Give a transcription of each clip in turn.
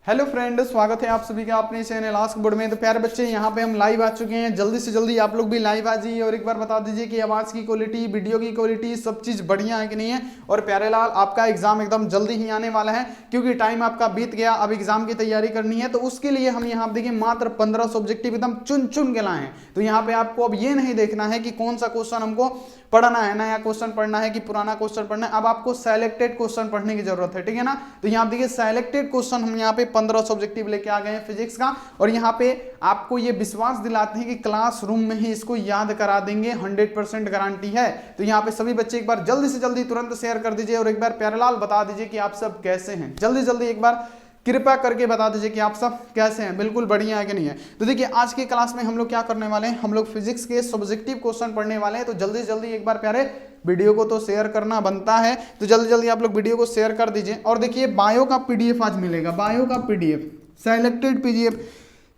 Hello friend, स्वागत है आप सभी का अपने चैनल आस्क बोर्ड में। तो प्यारे बच्चे, यहाँ पे हम लाइव आ चुके हैं। जल्दी से जल्दी आप लोग भी लाइव आ जाइए और एक बार बता दीजिए कि आवाज़ की क्वालिटी, वीडियो की क्वालिटी, सब चीज़ बढ़िया है कि नहीं है। और प्यारे लाल, आपका एग्जाम एकदम जल्दी ही आने वाला है, क्योंकि टाइम आपका बीत गया। अब एग्जाम की तैयारी करनी है, तो उसके लिए हम यहाँ देखिए मात्र 15 सब्जेक्टिव एकदम चुन चुन के लाए हैं। तो यहाँ पे आपको अब ये नहीं देखना है कि कौन सा क्वेश्चन हमको पढ़ना है, नया क्वेश्चन पढ़ना है कि पुराना क्वेश्चन पढ़ना है। अब आपको सेलेक्टेड क्वेश्चन पढ़ने की जरूरत है, ठीक है ना। तो यहाँ देखिए सेलेक्टेड क्वेश्चन हम यहाँ पे 15 सब्जेक्टिव लेके आ गए हैं फिजिक्स का। और यहाँ पे आपको ये विश्वास दिलाते हैं कि क्लासरूम में ही इसको याद करा देंगे, 100% गारंटी है। तो यहाँ पे सभी बच्चे एक बार जल्दी से जल्दी तुरंत शेयर कर दीजिए और एक बार प्यारे लाल बता दीजिए कि आप सब कैसे हैं। जल्दी जल्दी एक बार कृपया करके बता दीजिए कि आप सब कैसे हैं, बिल्कुल बढ़िया है कि नहीं है। तो देखिए आज की क्लास में हम लोग क्या करने वाले हैं, हम लोग फिजिक्स के सब्जेक्टिव क्वेश्चन पढ़ने वाले हैं। तो जल्दी जल्दी एक बार प्यारे वीडियो को तो शेयर करना बनता है, तो जल्दी जल्दी आप लोग वीडियो को शेयर कर दीजिए। और देखिए बायो का पीडीएफ आज मिलेगा, बायो का पीडीएफ, सेलेक्टेड पीडीएफ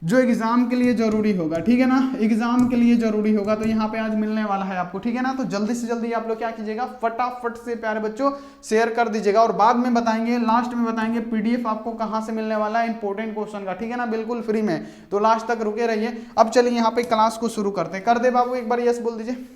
जो एग्जाम के लिए जरूरी होगा, ठीक है ना, एग्जाम के लिए जरूरी होगा। तो यहाँ पे आज मिलने वाला है आपको, ठीक है ना। तो जल्दी से जल्दी आप लोग क्या कीजिएगा, फटाफट से प्यारे बच्चों शेयर कर दीजिएगा। और बाद में बताएंगे, लास्ट में बताएंगे पीडीएफ आपको कहाँ से मिलने वाला है इंपॉर्टेंट क्वेश्चन का, ठीक है ना, बिल्कुल फ्री में। तो लास्ट तक रुके रहिए। अब चलिए यहाँ पे क्लास को शुरू करते हैं। कर दे बाबू, एक बार यस बोल दीजिए,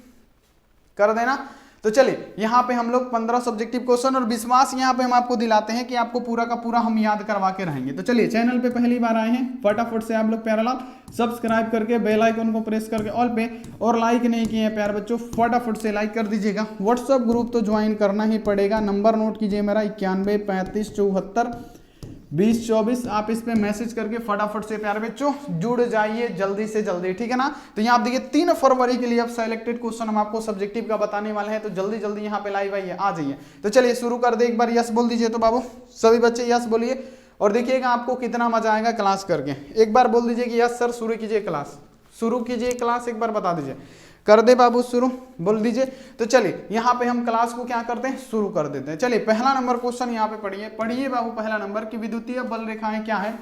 कर देना। तो चलिए यहाँ पे हम लोग 15 सब्जेक्टिव क्वेश्चन और विश्वास यहाँ पे हम आपको दिलाते हैं कि आपको पूरा का पूरा हम याद करवा के रहेंगे। तो चलिए, चैनल पे पहली बार आए हैं, फटाफट से आप लोग प्यारे लाल सब्सक्राइब करके बेल आइकन को प्रेस करके ऑल पे, और लाइक नहीं किए हैं प्यारे बच्चों फटाफट से लाइक कर दीजिएगा। व्हाट्सअप ग्रुप तो ज्वाइन करना ही पड़ेगा। नंबर नोट कीजिए मेरा 91 35 74 20 24। आप इस पे मैसेज करके फटाफट से प्यारे बच्चों जुड़ जाइए जल्दी से जल्दी, ठीक है ना। तो यहाँ आप देखिए 3 फरवरी के लिए अब सेलेक्टेड क्वेश्चन हम आपको सब्जेक्टिव का बताने वाले हैं। तो जल्दी जल्दी यहाँ पे लाइव आइए, आ जाइए। तो चलिए शुरू कर दे। एक बार यस बोल दीजिए। तो बाबू सभी बच्चे यस बोलिए और देखिएगा आपको कितना मजा आएगा क्लास करके। एक बार बोल दीजिए कि यस सर शुरू कीजिए क्लास, शुरू कीजिए क्लास, एक बार बता दीजिए। कर दे बाबू शुरू, बोल दीजिए। तो चलिए यहाँ पे हम क्लास को क्या करते हैं, शुरू कर देते हैं। चलिए पहला नंबर क्वेश्चन यहाँ पे पढ़िए, पढ़िए बाबू पहला नंबर की विद्युतीय बल रेखाएं क्या है।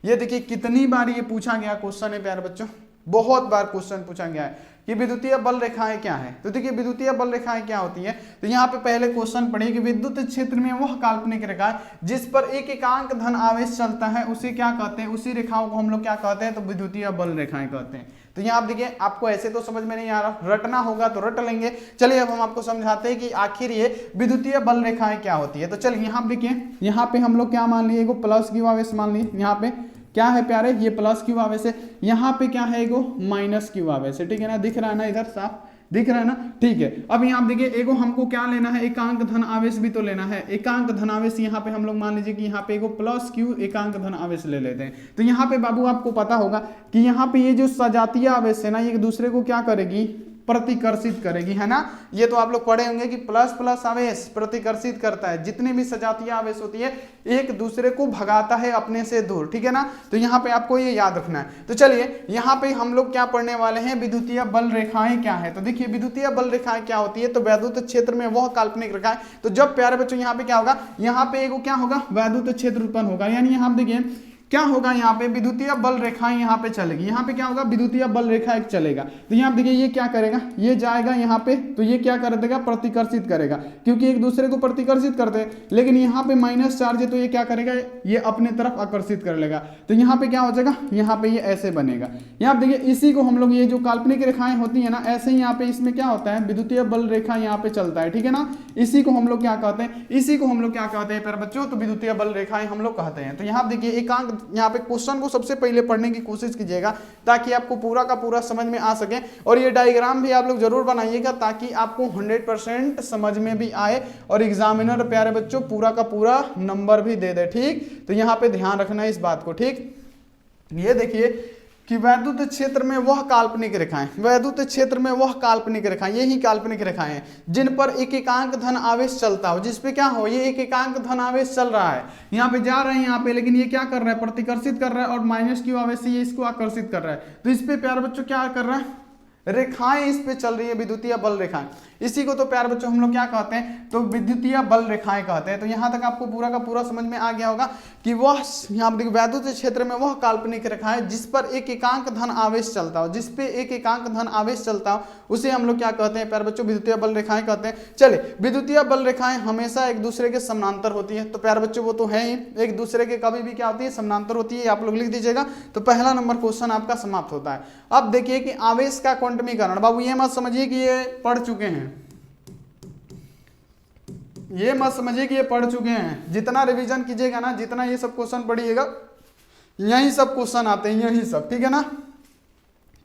ये देखिए कितनी बार ये पूछा गया क्वेश्चन है प्यारे बच्चों, बहुत बार क्वेश्चन पूछा गया है कि विद्युतीय बल रेखाएं क्या है। तो देखिए विद्युतीय बल रेखाएं क्या होती है। तो यहाँ पे पहले क्वेश्चन पढ़िए कि विद्युत क्षेत्र में वह काल्पनिक रेखा जिस पर एक एकांक धन आवेश चलता है उसे क्या कहते हैं, उसी रेखाओं को हम लोग क्या कहते हैं, तो विद्युतीय बल रेखाएं कहते हैं। तो यहाँ आप देखिए, आपको ऐसे तो समझ में नहीं आ रहा, रटना होगा तो रट लेंगे। चलिए अब हम आपको समझाते हैं कि आखिर ये विद्युतीय बल रेखाएं क्या होती है। तो चलिए यहाँ देखिए, यहाँ पे हम लोग क्या मान लिए, प्लस क्यू आवेश मान लिए। यहाँ पे क्या है प्यारे, ये प्लस क्यू आवेश है। यहाँ पे क्या है, एगो माइनस क्यू आवेश है, ठीक है ना, दिख रहा है ना, इधर साफ दिख रहा है ना, ठीक है। अब यहाँ देखिए एगो हमको क्या लेना है, एकांक धन आवेश भी तो लेना है। एकांक धन आवेश यहाँ पे हम लोग मान लीजिए कि यहाँ पे एगो प्लस क्यू एकांक धन आवेश ले लेते हैं। तो यहाँ पे बाबू आपको पता होगा कि यहाँ पे ये जो सजातीय आवेश है ना, ये एक दूसरे को क्या करेगी, प्रतिकर्षित करेगी, है ना। ये तो आप लोग पढ़े होंगे कि प्लस प्लस आवेश प्रतिकर्षित करता है। जितने भी सजातीय आवेश होती है एक दूसरे को भगाता है अपने से दूर, ठीक है ना। तो यहाँ पे आपको ये याद रखना है। तो चलिए यहाँ पे हम लोग क्या पढ़ने वाले हैं, विद्युतीय बल रेखाएं क्या है। तो देखिए विद्युतीय बल रेखाएं क्या होती है, तो वैद्युत क्षेत्र में वह काल्पनिक रेखाएं। तो जब प्यारे बच्चों यहाँ पे क्या होगा, यहाँ पे एगो क्या होगा, वैद्युत क्षेत्र उत्पन्न होगा। यानी यहाँ देखिए क्या होगा, यहाँ पे विद्युतीय बल रेखाएं यहाँ पे चलेगी। यहाँ पे क्या होगा, विद्युतीय बल रेखा एक चलेगा। तो यहाँ देखिए ये क्या करेगा, ये जाएगा यहाँ पे, तो ये क्या कर देगा, प्रतिकर्षित करेगा, क्योंकि एक दूसरे को प्रतिकर्षित करते हैं। लेकिन यहाँ पे माइनस चार्ज है, तो ये क्या करेगा, ये अपने तरफ आकर्षित कर लेगा। तो यहाँ पे क्या हो जाएगा, यहाँ पे ये ऐसे बनेगा। यहाँ देखिए इसी को हम लोग, ये जो काल्पनिक रेखाएं होती है ना, ऐसे ही यहाँ पे इसमें क्या होता है, विद्युतीय बल रेखा यहाँ पे चलता है, ठीक है ना। इसी को हम लोग क्या कहते हैं, इसी को हम लोग क्या कहते हैं प्यारे बच्चों, तो विद्युतीय बल रेखाएं हम लोग कहते हैं। तो यहाँ देखिए एकांक, यहाँ पे क्वेश्चन को सबसे पहले पढ़ने की कोशिश कीजिएगा ताकि आपको पूरा का पूरा समझ में आ सके। और ये डायग्राम भी आप लोग जरूर बनाइएगा ताकि आपको 100% समझ में भी आए और एग्जामिनर प्यारे बच्चों पूरा का पूरा नंबर भी दे दे, ठीक। तो यहाँ पे ध्यान रखना है इस बात को, ठीक। ये देखिए कि वैद्युत क्षेत्र में वह काल्पनिक रेखाएं, वैद्युत क्षेत्र में वह काल्पनिक रेखाएं, यही काल्पनिक रेखाएं हैं जिन पर एक एकांक धन आवेश चलता हो। जिसपे क्या हो, ये एक एकांक धन आवेश चल रहा है, यहाँ पे जा रहे हैं यहाँ पे, लेकिन ये क्या कर रहा है, प्रतिकर्षित कर रहा है, और माइनस क्यू आवेश से ये इसको आकर्षित कर रहा है। तो इस पे प्यारे बच्चों क्या कर रहा है, रेखाएं इस पे चल रही है, विद्युतीय बल रेखाएं, इसी को तो प्यारे बच्चों हम लोग क्या कहते हैं, तो विद्युतीय बल रेखाएं कहते हैं। तो यहां तक आपको पूरा का पूरा समझ में आ गया होगा कि वह यहाँ देखिए वैद्युत क्षेत्र में वह काल्पनिक रेखा है जिस पर एक एकांक धन आवेश चलता हो, जिस पे एक एकांक धन आवेश चलता हो उसे हम लोग क्या कहते हैं प्यारे बच्चों, विद्युतीय बल रेखाएं कहते हैं। चलिए, विद्युतीय बल रेखाएं हमेशा एक दूसरे के समानांतर होती है, तो प्यारे बच्चों वो तो है ही, एक दूसरे के कभी भी क्या होती है, समानांतर होती है, आप लोग लिख दीजिएगा। तो पहला नंबर क्वेश्चन आपका समाप्त होता है। अब देखिए कि आवेश का क्वांटमीकरण, बाबू ये मत समझिए कि ये पढ़ चुके हैं, ये मत समझिए कि ये पढ़ चुके हैं, जितना रिवीजन कीजिएगा ना, जितना ये सब क्वेश्चन पढ़िएगा, यही सब क्वेश्चन आते हैं, यही सब, ठीक है ना।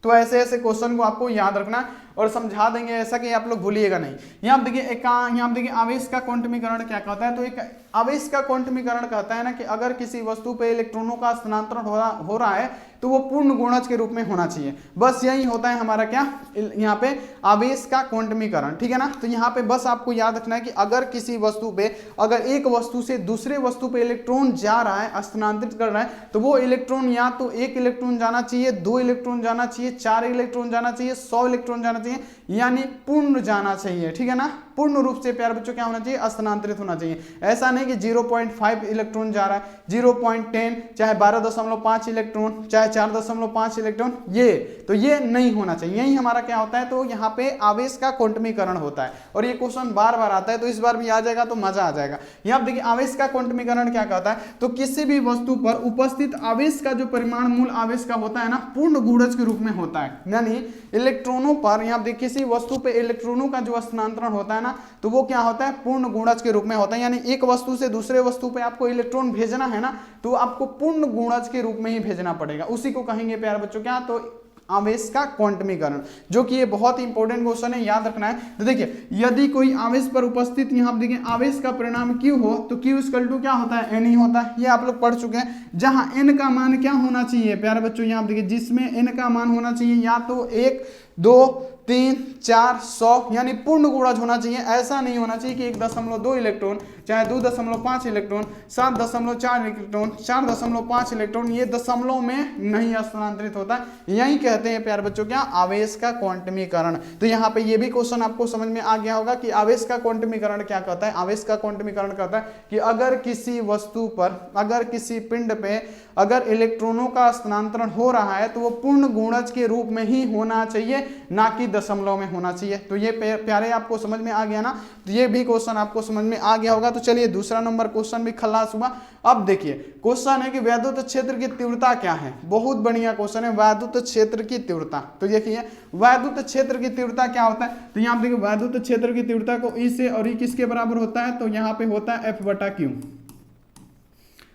तो ऐसे ऐसे क्वेश्चन को आपको याद रखना और समझा देंगे ऐसा कि आप लोग भूलिएगा नहीं। यहाँ देखिए आवेश का क्वांटमीकरण क्या कहता है, तो एक आवेश का क्वांटमीकरण कहता है ना कि अगर किसी वस्तु पे इलेक्ट्रॉनों का स्थानांतरण हो रहा है तो वो पूर्ण गुणज के रूप में होना चाहिए, बस यही होता है हमारा क्या, यहाँ पे आवेश का क्वांटमीकरण, ठीक है ना। तो यहाँ पे बस आपको याद रखना है कि अगर किसी वस्तु पे, अगर एक वस्तु से दूसरे वस्तु पे इलेक्ट्रॉन जा रहा है, स्थानांतरित कर रहा है, तो वो इलेक्ट्रॉन या तो 1 इलेक्ट्रॉन जाना चाहिए, 2 इलेक्ट्रॉन जाना चाहिए, 4 इलेक्ट्रॉन जाना चाहिए, 100 इलेक्ट्रॉन जाना चाहिए, यानी पूर्ण जाना चाहिए, ठीक है ना। पूर्ण रूप से प्यारे बच्चों क्या होना चाहिए, स्थानांतरित होना चाहिए। ऐसा नहीं कि 0.5 इलेक्ट्रॉन जा रहा है, 0.10, चाहे 12.5 इलेक्ट्रॉन, चाहे 4.5 इलेक्ट्रॉन, ये नहीं होना चाहिए। यही हमारा क्या होता है, तो यहाँ पे आवेश का क्वांटमीकरण होता है। और ये क्वेश्चन बार बार आता है, तो इस बार भी आ जाएगा तो मजा आ जाएगा। यहाँ देखिए आवेश का क्वांटमीकरण क्या कहता है, तो किसी भी वस्तु पर उपस्थित आवेश का जो परिमाण मूल आवेश का होता है ना, पूर्ण गुणज के रूप में होता है। यानी इलेक्ट्रॉनों पर, यहाँ देखिए किसी वस्तु पे इलेक्ट्रॉनों का जो स्थानांतरण होता है ना, तो वो क्या होता है, पूर्ण गुणज के रूप में होता है। यानी एक वस्तु से दूसरे वस्तु पे आपको इलेक्ट्रॉन भेजना है ना, तो आपको पूर्ण गुणज के रूप में ही भेजना पड़ेगा, उसी को कहेंगे प्यारे बच्चों क्या, तो आवेश का क्वांटमीकरण, जो कि ये बहुत ही इंपॉर्टेंट क्वेश्चन है, याद रखना है। तो देखिए यदि कोई आवेश पर उपस्थित, यहाँ देखिए आवेश का परिणाम Q हो, तो Q इक्वल टू क्या होता है, N ही होता है, ये आप लोग पढ़ चुके हैं। जहां N का मान क्या होना चाहिए प्यारे बच्चों, यहाँ देखिए जिसमें N का मान होना चाहिए या तो 1, 2, 3, 4, 100, यानी पूर्ण गुणज होना चाहिए। ऐसा नहीं होना चाहिए कि 1.2 इलेक्ट्रॉन, चाहे 2.5 इलेक्ट्रॉन, 7.4 इलेक्ट्रॉन, 4.5 इलेक्ट्रॉन, ये दशमलव में नहीं स्थानांतरित होता है। यही कहते हैं प्यारे बच्चों क्या, आवेश का क्वांटमीकरण। तो यहाँ पे ये भी क्वेश्चन आपको समझ में आ गया होगा कि आवेश का क्वांटमीकरण क्या कहता है। आवेश का क्वांटमीकरण कहता है कि अगर किसी वस्तु पर, अगर किसी पिंड पे अगर इलेक्ट्रॉनों का स्थानांतरण हो रहा है तो वो पूर्ण गुणज के रूप में ही होना चाहिए, ना कि दशमलव में होना चाहिए। तो ये प्यारे आपको समझ में आ गया ना, तो ये भी क्वेश्चन आपको समझ में आ गया होगा। तो चलिए दूसरा नंबर क्वेश्चन भी खलास हुआ। अब देखिए क्वेश्चन है कि वैद्युत क्षेत्र की तीव्रता क्या है। बहुत बढ़िया क्वेश्चन है, वैद्युत क्षेत्र की तीव्रता। तो देखिए वैद्युत क्षेत्र की तीव्रता क्या होता है, तो यहाँ देखिए वैद्युत क्षेत्र की तीव्रता को ई से, और ई किसके बराबर होता है, तो यहाँ पे होता है F/Q।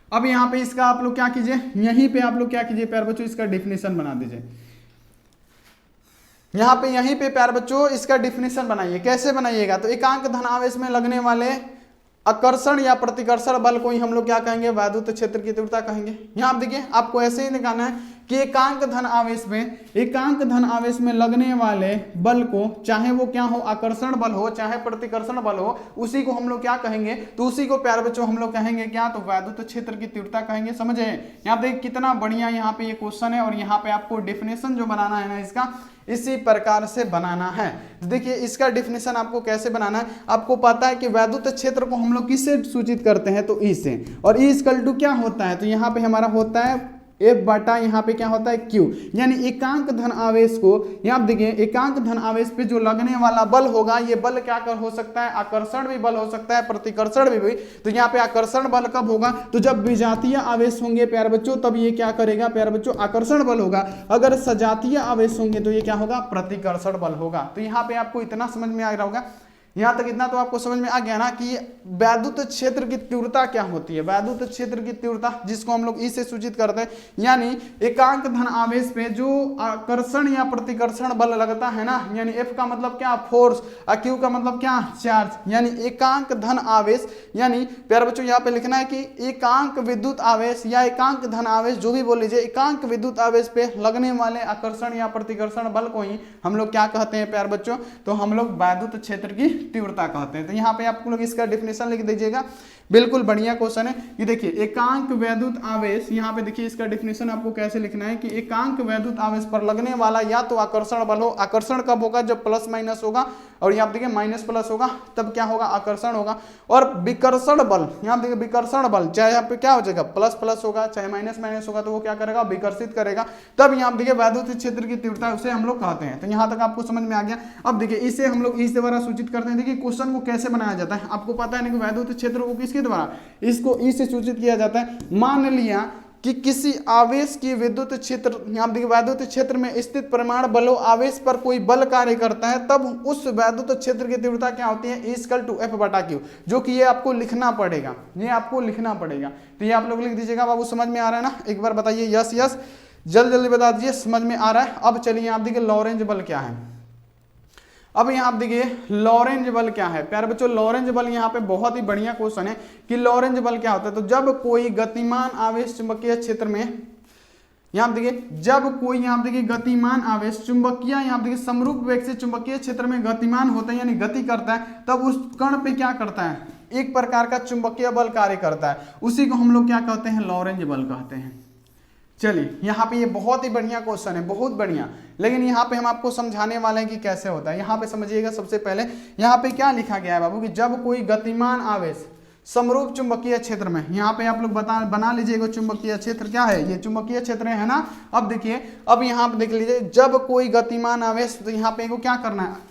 अब यहाँ पे इसका आप लोग क्या कीजिए, यहीं पे आप लोग क्या कीजिए प्यारे बच्चों, इसका डिफिनेशन बना दीजिए। यहाँ पे यहीं पे प्यारे बच्चों इसका डिफिनेशन बनाइए। कैसे बनाइएगा, तो एकांक धन आवेश में लगने वाले आकर्षण या प्रतिकर्षण बल को ही हम लोग क्या कहेंगे, वैद्युत क्षेत्र की तीव्रता कहेंगे। यहाँ देखिए आपको ऐसे ही निकालना है कि एकांक धन आवेश में लगने वाले बल को, चाहे वो क्या हो, आकर्षण बल हो चाहे प्रतिकर्षण बल हो, उसी को हम लोग क्या कहेंगे, तो उसी को प्यारे बच्चों हम लोग कहेंगे क्या, तो वैद्युत क्षेत्र की तीव्रता कहेंगे। समझे, यहाँ देखिए कितना बढ़िया यहाँ पे ये क्वेश्चन है, और यहाँ पे आपको डिफिनेशन जो बनाना है ना इसका, इसी प्रकार से बनाना है। देखिए इसका डिफिनेशन आपको कैसे बनाना है, आपको पता है कि वैद्युत क्षेत्र को हम लोग किससे सूचित करते हैं, तो ई से। और ई इक्वल टू क्या होता है, तो यहाँ पे हमारा होता है F बटा यहाँ पे क्या होता है Q। यानी एकांक धन आवेश को, यहाँ देखिए एकांक धन आवेश पे जो लगने वाला बल होगा, ये बल क्या कर हो सकता है, आकर्षण भी बल हो सकता है, प्रतिकर्षण भी। तो यहाँ पे आकर्षण बल कब होगा, तो जब विजातीय आवेश होंगे प्यारे बच्चों, तब ये क्या करेगा प्यारे बच्चों, आकर्षण बल होगा। अगर सजातीय आवेश होंगे तो ये क्या होगा, प्रतिकर्षण बल होगा। तो यहाँ पे आपको इतना समझ में आ रहा होगा, यहाँ तक इतना तो आपको समझ में आ गया ना कि वैद्युत क्षेत्र की तीव्रता क्या होती है। वैद्युत क्षेत्र की तीव्रता जिसको हम लोग ई से सूचित करते हैं, यानी एकांक धन आवेश पे जो आकर्षण या प्रतिकर्षण बल लगता है ना, यानी F का मतलब क्या, फोर्स, और Q का मतलब क्या, चार्ज। यानी एकांक धन आवेश, यानी प्यारे बच्चों यहाँ पे लिखना है कि एकांक विद्युत आवेश या एकांक धन आवेश, जो भी बोल लीजिए, एकांक विद्युत आवेश पे लगने वाले आकर्षण या प्रतिकर्षण बल को ही हम लोग क्या कहते हैं प्यारे बच्चों, तो हम लोग वैद्युत क्षेत्र की तीव्रता कहते हैं। तो यहाँ पे आप लोग इसका डिफिनेशन लिख दीजिएगा। बिल्कुल बढ़िया क्वेश्चन है। ये देखिए एकांक वैद्युत आवेश, यहाँ पे देखिए इसका डेफिनेशन आपको कैसे लिखना है कि एकांक वैद्युत आवेश पर लगने वाला या तो आकर्षण बल हो, आकर्षण कब होगा जब प्लस माइनस होगा, और यहाँ देखिए माइनस प्लस होगा तब क्या होगा आकर्षण होगा, और विकर्षण बल, यहाँ देखिए विकर्षण बल चाहे यहाँ पे क्या हो जाएगा प्लस प्लस होगा चाहे माइनस माइनस होगा तो वो क्या करेगा विकर्षित करेगा, तब यहाँ देखिए वैद्युत क्षेत्र की तीव्रता उसे हम लोग कहते हैं। तो यहाँ तक आपको समझ में आ गया। अब देखिए इसे हम लोग इस द्वारा सूचित करते हैं। देखिए क्वेश्चन को कैसे बनाया जाता है आपको पता है ना कि वैद्युत क्षेत्र को किसके द्वारा, इसको इससे सूचित किया जाता है। मान लिया कि किसी आवेश की विद्युत क्षेत्र, यहाँ देखिए वैद्युत क्षेत्र में स्थित परिमाण बलों आवेश पर कोई बल कार्य करता है, तब उस वैद्युत क्षेत्र की तीव्रता क्या होती है E=F/Q, जो कि ये आपको लिखना पड़ेगा, ये आपको लिखना पड़ेगा। तो ये आप लोग लिख दीजिएगा। बाबू समझ में आ रहा है ना, एक बार बताइए यस यस, जल्दी जल्दी बता दीजिए समझ में आ रहा है। अब चलिए आप देखिए लॉरेंज बल क्या है। अब यहाँ आप देखिए लॉरेंज बल क्या है प्यारे बच्चों, लॉरेंज बल यहाँ पे बहुत ही बढ़िया क्वेश्चन है कि लॉरेंज बल क्या होता है। तो जब कोई गतिमान आवेश चुंबकीय क्षेत्र में, यहाँ देखिए जब कोई यहाँ देखिए गतिमान आवेश चुंबकीय, यहाँ देखिए समरूप वेग से चुंबकीय क्षेत्र में गतिमान होता है यानी गति करता है, तब उस कण पे क्या करता है एक प्रकार का चुंबकीय बल कार्य करता है, उसी को हम लोग क्या कहते हैं लॉरेंज बल कहते हैं। चलिए यहाँ पे ये बहुत ही बढ़िया क्वेश्चन है, बहुत बढ़िया, लेकिन यहाँ पे हम आपको समझाने वाले हैं कि कैसे होता है। यहाँ पे समझिएगा सबसे पहले यहाँ पे क्या लिखा गया है बाबू कि जब कोई गतिमान आवेश समरूप चुंबकीय क्षेत्र में, यहाँ पे आप लोग बना लीजिएगा चुंबकीय क्षेत्र क्या है, ये चुंबकीय क्षेत्र है ना। अब देखिए अब यहाँ पे देख लीजिए जब कोई गतिमान आवेश, तो यहाँ पे क्या करना है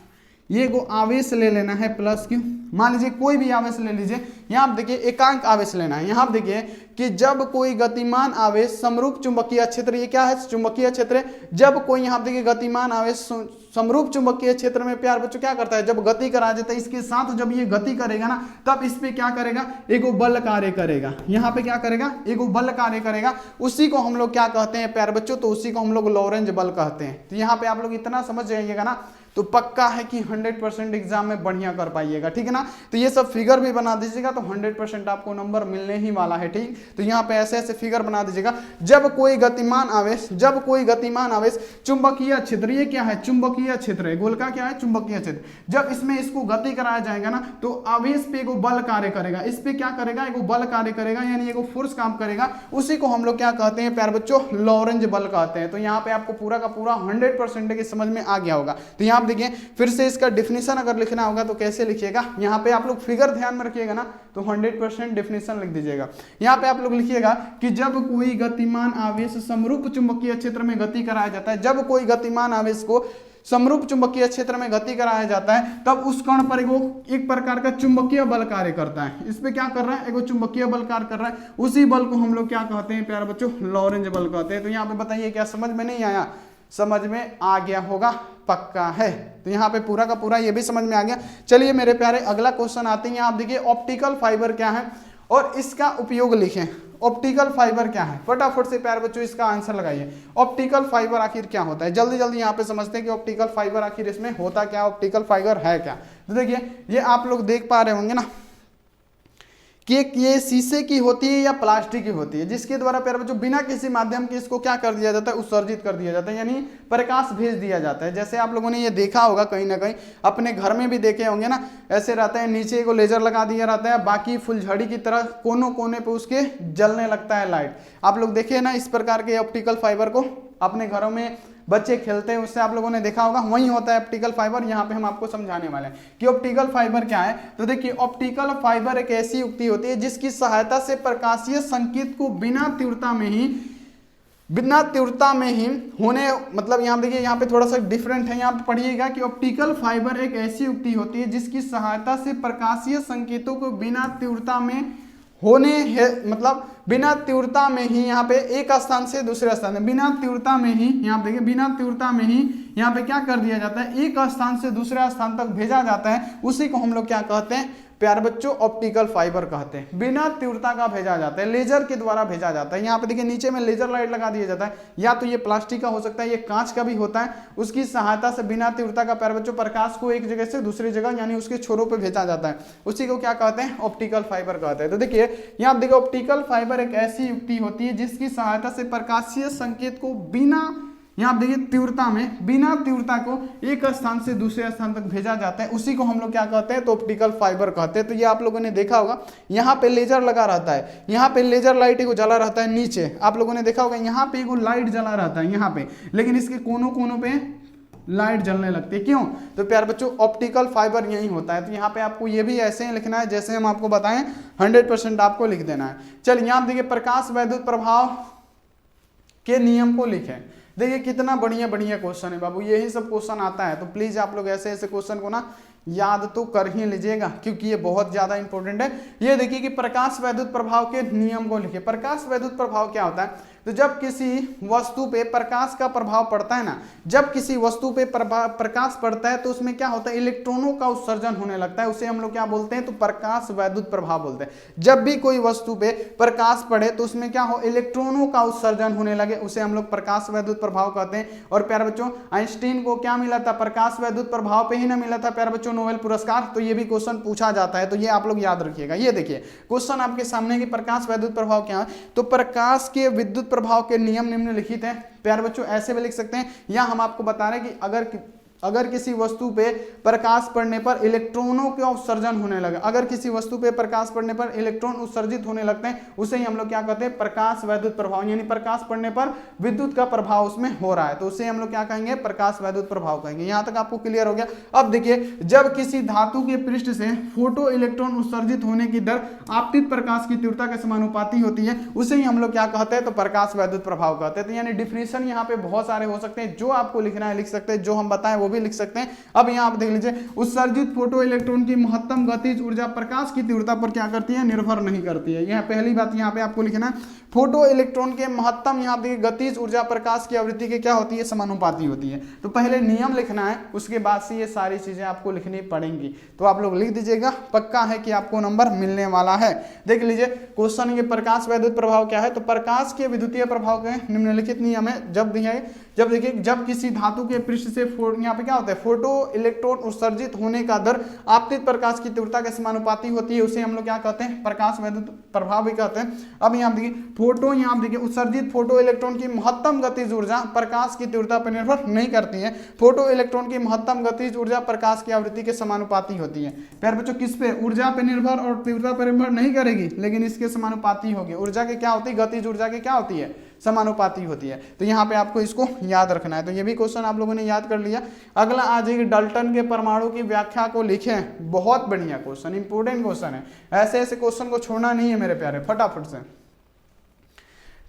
ये को आवेश ले लेना है प्लस क्यू, मान लीजिए कोई भी आवेश ले लीजिए, यहाँ देखिए एकांक आवेश लेना है। यहाँ देखिए कि जब कोई गतिमान आवेश समरूप चुंबकीय क्षेत्र, ये क्या है चुंबकीय क्षेत्र है, जब कोई यहाँ देखिए गतिमान आवेश समरूप चुंबकीय क्षेत्र में प्यार बच्चों क्या करता है जब गति करा देता है, इसके साथ जब ये गति करेगा ना तब इस पे क्या करेगा एगो बल कार्य करेगा, यहाँ पे क्या करेगा एगो बल कार्य करेगा, उसी को हम लोग क्या कहते हैं प्यार बच्चों, तो उसी को हम लोग लॉरेंज बल कहते हैं। तो यहाँ पे आप लोग इतना समझ जाइएगा ना तो पक्का है कि 100% एग्जाम में बढ़िया कर पाइएगा, ठीक है ना। तो ये सब फिगर भी बना दीजिएगा तो 100% आपको नंबर मिलने ही वाला है, ठीक। तो यहाँ पे ऐसे ऐसे फिगर बना दीजिएगा। जब कोई गतिमान आवेश चुंबकीय क्षेत्र, ये क्या है चुंबकीय क्षेत्र है, गोलका क्या है चुंबकीय क्षेत्र, जब इसमें इसको गति कराया जाएगा ना तो आवेश पे एगो बल कार्य करेगा, इस पे क्या करेगा एगो बल कार्य करेगा यानी एगो फोर्स काम करेगा, उसी को हम लोग क्या कहते हैं प्यार बच्चों लॉरेंज बल कहते हैं। तो यहाँ पे आपको पूरा का पूरा 100% की समझ में आ गया होगा। तो यहाँ देखिए फिर से इसका डेफिनेशन अगर लिखना होगा तो कैसे लिखिएगा, यहाँ पे आप लोग फिगर ध्यान में रखिएगा ना तो 100% डेफिनेशन लिख दीजिएगा। यहाँ पे आप लोग लिखिएगा कि जब कोई गतिमान आवेश समरूप चुंबकीय क्षेत्र में गति कराया जाता है, जब कोई गतिमान आवेश को समरूप चुंबकीय क्षेत्र में गति कराया जाता है तब उस कण पर एक प्रकार का चुंबकीय बल कार्य करता है, इस पे क्या कर रहा है एगो चुंबकीय बल कार्य कर रहा है, उसी बल को हम लोग क्या कहते हैं प्यारे बच्चों लॉरेंज बल कहते हैं। तो यहाँ पे बताइए क्या समझ में नहीं आया, समझ में आ गया होगा पक्का है। तो यहाँ पे पूरा का पूरा ये भी समझ में आ गया। चलिए मेरे प्यारे अगला क्वेश्चन आते हैं। आप देखिए ऑप्टिकल फाइबर क्या है और इसका उपयोग लिखें। ऑप्टिकल फाइबर क्या है फटाफट से प्यारे बच्चों इसका आंसर लगाइए। ऑप्टिकल फाइबर आखिर क्या होता है, जल्दी जल्दी यहाँ पे समझते हैं कि ऑप्टिकल फाइबर आखिर इसमें होता क्या, ऑप्टिकल फाइबर है क्या। तो देखिए ये आप लोग देख पा रहे होंगे ना कि ये शीशे की होती है या प्लास्टिक की होती है, जिसके द्वारा प्यारे बच्चों बिना किसी माध्यम के इसको क्या कर दिया जाता है उत्सर्जित कर दिया जाता है, यानी प्रकाश भेज दिया जाता है। जैसे आप लोगों ने ये देखा होगा कहीं ना कहीं, अपने घर में भी देखे होंगे ना, ऐसे रहता है नीचे को लेजर लगा दिया रहता है, बाकी फुलझड़ी की तरह कोनों कोने पे उसके जलने लगता है लाइट। आप लोग देखे ना इस प्रकार के ऑप्टिकल फाइबर को अपने घरों में बच्चे खेलते हैं, उससे आप लोगों ने देखा होगा, वही होता है ऑप्टिकल फाइबर। यहाँ पे हम आपको समझाने वाले हैं कि ऑप्टिकल फाइबर क्या है। तो देखिए ऑप्टिकल फाइबर एक ऐसी युक्ति होती है जिसकी सहायता से प्रकाशीय संकेत को बिना तीव्रता में ही होने, मतलब यहाँ देखिए यहाँ पे थोड़ा सा डिफरेंट है, यहाँ पे पढ़िएगा कि ऑप्टिकल फाइबर एक ऐसी युक्ति होती है जिसकी सहायता से प्रकाशीय संकेतों को बिना तीव्रता में होने है, मतलब बिना तीव्रता में ही यहाँ पे एक स्थान से दूसरे स्थान में, बिना तीव्रता में ही यहाँ देखिए बिना तीव्रता में ही यहाँ पे क्या कर दिया जाता है एक स्थान से दूसरे स्थान तक भेजा जाता है, उसी को हम लोग क्या कहते हैं प्यारे बच्चों ऑप्टिकल फाइबर कहते हैं। बिना तीव्रता का भेजा जाता है, लेजर के द्वारा भेजा जाता है। यहाँ पे देखिए नीचे में लेजर लाइट लगा दिया जाता है, या तो ये प्लास्टिक का हो सकता है, ये कांच का भी होता है, उसकी सहायता से बिना तीव्रता का प्यारे बच्चों प्रकाश को एक जगह से दूसरी जगह यानी उसके छोरों पे भेजा जाता है, उसी को क्या कहते हैं ऑप्टिकल फाइबर कहते हैं। तो देखिए यहाँ देखिए ऑप्टिकल फाइबर एक ऐसी युक्ति होती है जिसकी सहायता से प्रकाशीय संकेत को बिना यहाँ आप देखिए तीव्रता में बिना तीव्रता को एक स्थान से दूसरे स्थान तक भेजा जाता है, उसी को हम लोग क्या कहते हैं, तो ऑप्टिकल फाइबर कहते हैं। तो ये आप लोगों ने देखा होगा, यहाँ पे लेजर लगा रहता है, यहाँ पे लेजर लाइट को जला रहता है, नीचे आप लोगों ने देखा होगा यहाँ पे एक लाइट जला रहता है यहाँ पे, लेकिन इसके कोनों कोनों पे लाइट जलने लगती है, क्यों? तो प्यार बच्चों ऑप्टिकल फाइबर यही होता है। तो यहाँ पे आपको ये भी ऐसे ही लिखना है जैसे हम आपको बताएं, 100% आपको लिख देना है। चलिए यहाँ देखिए प्रकाश वैद्युत प्रभाव के नियम को लिखें। देखिए कितना बढ़िया बढ़िया क्वेश्चन है बाबू, यही सब क्वेश्चन आता है। तो प्लीज आप लोग ऐसे ऐसे क्वेश्चन को ना याद तो कर ही लीजिएगा, क्योंकि ये बहुत ज्यादा इंपॉर्टेंट है। ये देखिए कि प्रकाश वैद्युत प्रभाव के नियम को लिखिए। प्रकाश वैद्युत प्रभाव क्या होता है? तो जब किसी वस्तु पे प्रकाश का प्रभाव पड़ता है ना, जब किसी वस्तु पे प्रकाश पड़ता है तो उसमें क्या होता है, इलेक्ट्रॉनों का उत्सर्जन होने लगता है, उसे हम लोग क्या बोलते हैं, तो प्रकाश वैद्युत प्रभाव बोलते हैं। जब भी कोई वस्तु पे प्रकाश पड़े तो उसमें क्या हो, इलेक्ट्रॉनों का उत्सर्जन होने लगे, उसे हम लोग प्रकाश वैद्युत प्रभाव कहते हैं। और प्यारे बच्चों आइंस्टीन को क्या मिला था, प्रकाश वैद्युत प्रभाव पे ही ना मिला था प्यारे बच्चों नोबेल पुरस्कार। तो ये भी क्वेश्चन पूछा जाता है, तो ये आप लोग याद रखिएगा। ये देखिए क्वेश्चन आपके सामने कि प्रकाश वैद्युत प्रभाव क्या है, तो प्रकाश के विद्युत प्रभाव के नियम निम्नलिखित हैं। प्यारे बच्चों ऐसे भी लिख सकते हैं, या हम आपको बता रहे हैं कि अगर किसी वस्तु पे प्रकाश पड़ने पर इलेक्ट्रॉनों का उत्सर्जन होने लगे, अगर किसी वस्तु पे प्रकाश पड़ने पर इलेक्ट्रॉन उत्सर्जित होने लगते हैं, उसे ही हम लोग क्या कहते हैं, प्रकाश वैद्युत प्रभाव। यानी प्रकाश पड़ने पर विद्युत का प्रभाव उसमें हो रहा है, तो उसे हम लोग क्या कहेंगे, प्रकाश वैद्युत प्रभाव कहेंगे। यहां तक आपको क्लियर हो गया। अब देखिए जब किसी धातु के पृष्ठ से फोटो इलेक्ट्रॉन उत्सर्जित होने की दर आपतित प्रकाश की तीव्रता के समानुपाती होती है, उसे ही हम लोग क्या कहते हैं, तो प्रकाश वैद्युत प्रभाव कहते हैं। तो यानी डिफिनेशन यहाँ पे बहुत सारे हो सकते हैं, जो आपको लिखना है लिख सकते हैं, जो हम बताएं वो भी लिख सकते हैं। अब यहां आप देख लीजिए, उत्सर्जित फोटो इलेक्ट्रॉन की महत्तम गतिज ऊर्जा प्रकाश की तीव्रता पर क्या करती है, निर्भर नहीं करती है। यह पहली बात यहां पे आपको लिखना है, फोटो इलेक्ट्रॉन के महत्तम यहां देखिए गतिज ऊर्जा प्रकाश की आवृत्ति के क्या होती है, समानुपाती होती है। तो पहले नियम लिखना है, उसके बाद से ये सारी चीजें आपको लिखनी पड़ेंगी। तो आप लोग लिख दीजिएगा, पक्का है कि आपको नंबर मिलने वाला है। देख लीजिए क्वेश्चन के प्रकाश वैद्युत प्रभाव क्या है, तो प्रकाश के विद्युतीय प्रभाव के निम्नलिखित नियम है। जब देखिए जब किसी धातु के पृष्ठ से यहाँ पे क्या होता है, फोटो इलेक्ट्रॉन उत्सर्जित होने का दर आपतित प्रकाश की तीव्रता के समानुपाती होती है, उसे हम लोग क्या कहते हैं, प्रकाश वैद्युत प्रभाव भी कहते हैं। अब यहाँ देखिए फोटो, यहाँ देखिए उत्सर्जित फोटो इलेक्ट्रॉन की महत्तम गतिज ऊर्जा प्रकाश की तीव्रता पर निर्भर नहीं करती है। फोटो इलेक्ट्रॉन की महत्तम गतिज ऊर्जा प्रकाश की आवृत्ति के समानुपाती होती है। प्यारे बच्चों किस पे, ऊर्जा पे निर्भर और तीव्रता पर निर्भर नहीं करेगी, लेकिन इसके समानुपाती होगी। ऊर्जा के क्या होती है, गतिज ऊर्जा की क्या होती है, समानुपाती होती है। तो यहाँ पे आपको इसको याद रखना है। तो ये भी क्वेश्चन आप लोगों ने याद कर लिया। अगला आ जाएगी डाल्टन के परमाणु की व्याख्या को लिखें। बहुत बढ़िया क्वेश्चन, इंपोर्टेंट क्वेश्चन है, ऐसे ऐसे क्वेश्चन को छोड़ना नहीं है मेरे प्यारे, फटाफट से।